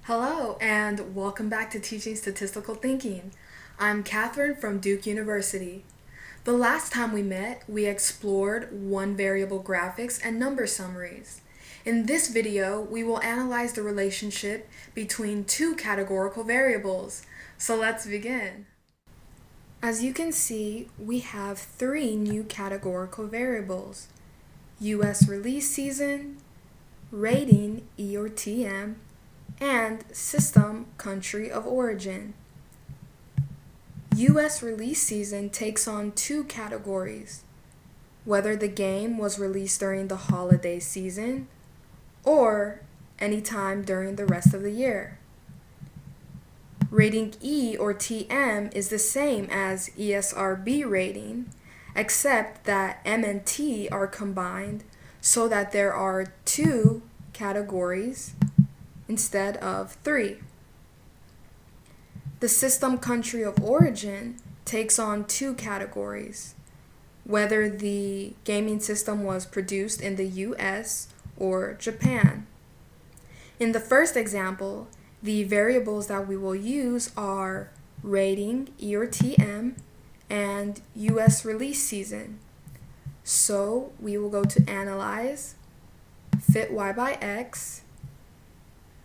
Hello, and welcome back to Teaching Statistical Thinking. I'm Catherine from Duke University. The last time we met, we explored one variable graphics and number summaries. In this video, we will analyze the relationship between two categorical variables. So let's begin. As you can see, we have three new categorical variables: US release season, rating E or TM, and system country of origin. US release season takes on two categories: whether the game was released during the holiday season or any time during the rest of the year. Rating E or TM is the same as ESRB rating, except that M and T are combined so that there are two categories instead of three. The system country of origin takes on two categories: whether the gaming system was produced in the US or Japan. In the first example, the variables that we will use are rating E or TM and US release season. So we will go to Analyze, Fit Y by X.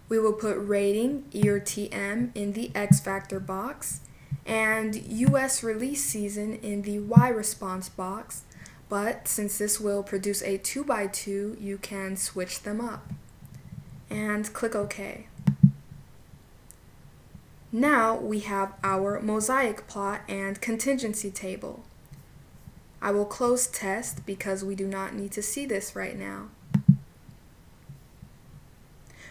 We will put rating E or TM in the X factor box and US release season in the Y response box, but since this will produce a 2x2, you can switch them up. And click OK. Now we have our mosaic plot and contingency table. I will close test because we do not need to see this right now.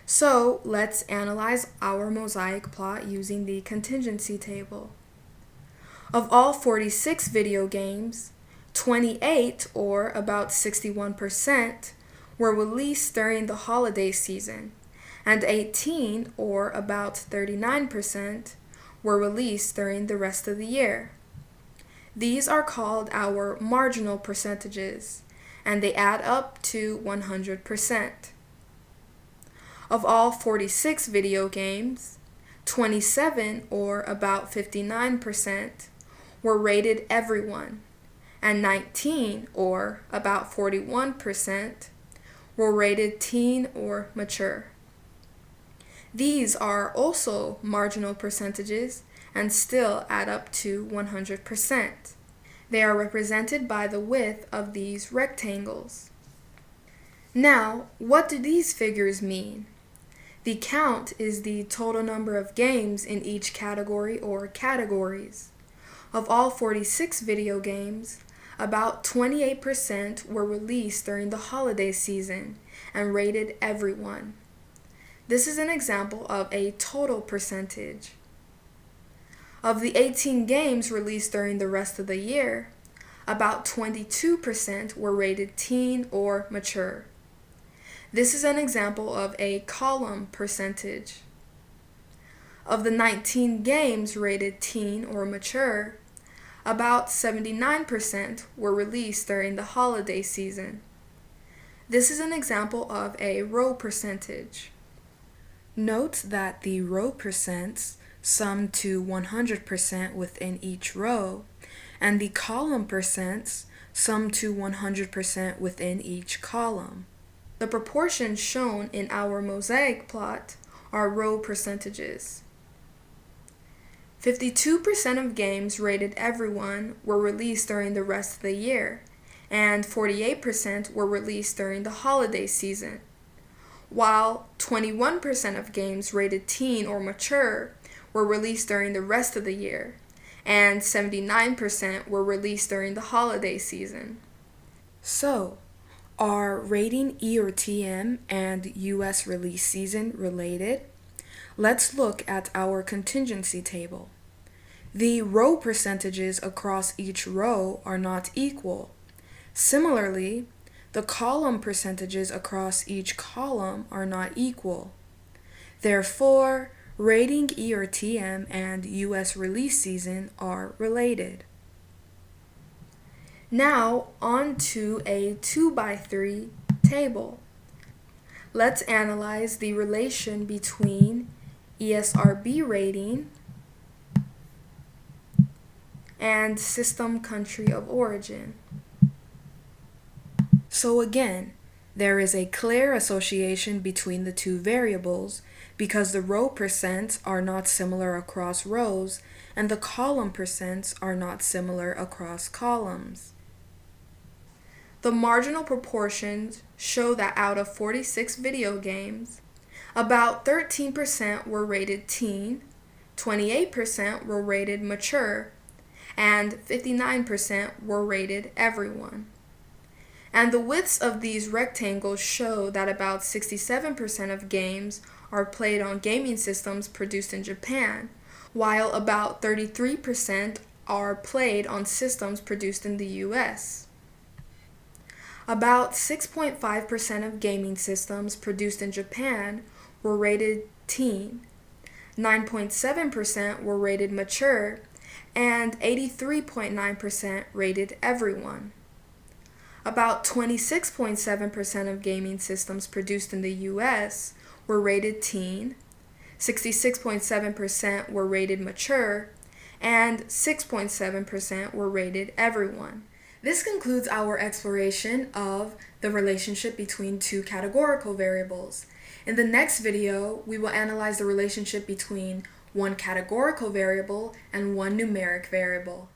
So let's analyze our mosaic plot using the contingency table. Of all 46 video games, 28, or about 61%, were released during the holiday season, and 18, or about 39%, were released during the rest of the year. These are called our marginal percentages, and they add up to 100%. Of all 46 video games, 27, or about 59%, were rated everyone, and 19, or about 41%, were rated teen or mature. These are also marginal percentages and still add up to 100%. They are represented by the width of these rectangles. Now, what do these figures mean? The count is the total number of games in each category or categories. Of all 46 video games, about 28% were released during the holiday season and rated everyone. This is an example of a total percentage. Of the 18 games released during the rest of the year, about 22% were rated teen or mature. This is an example of a column percentage. Of the 19 games rated teen or mature, about 79% were released during the holiday season. This is an example of a row percentage. Note that the row percents sum to 100% within each row, and the column percents sum to 100% within each column. The proportions shown in our mosaic plot are row percentages. 52% of games rated everyone were released during the rest of the year, and 48% were released during the holiday season, while 21% of games rated teen or mature were released during the rest of the year, and 79% were released during the holiday season. So, are rating E or TM and US release season related? Let's look at our contingency table. The row percentages across each row are not equal. Similarly, the column percentages across each column are not equal. Therefore, rating E or TM and US release season are related. Now on to a 2x3 table. Let's analyze the relation between ESRB rating, and system country of origin. So again, there is a clear association between the two variables because the row percents are not similar across rows and the column percents are not similar across columns. The marginal proportions show that out of 46 video games, about 13% were rated teen, 28% were rated mature, and 59% were rated everyone. And the widths of these rectangles show that about 67% of games are played on gaming systems produced in Japan, while about 33% are played on systems produced in the US. About 6.5% of gaming systems produced in Japan were rated teen, 9.7% were rated mature, and 83.9% rated everyone. About 26.7% of gaming systems produced in the US were rated teen, 66.7% were rated mature, and 6.7% were rated everyone. This concludes our exploration of the relationship between two categorical variables. In the next video, we will analyze the relationship between one categorical variable and one numeric variable.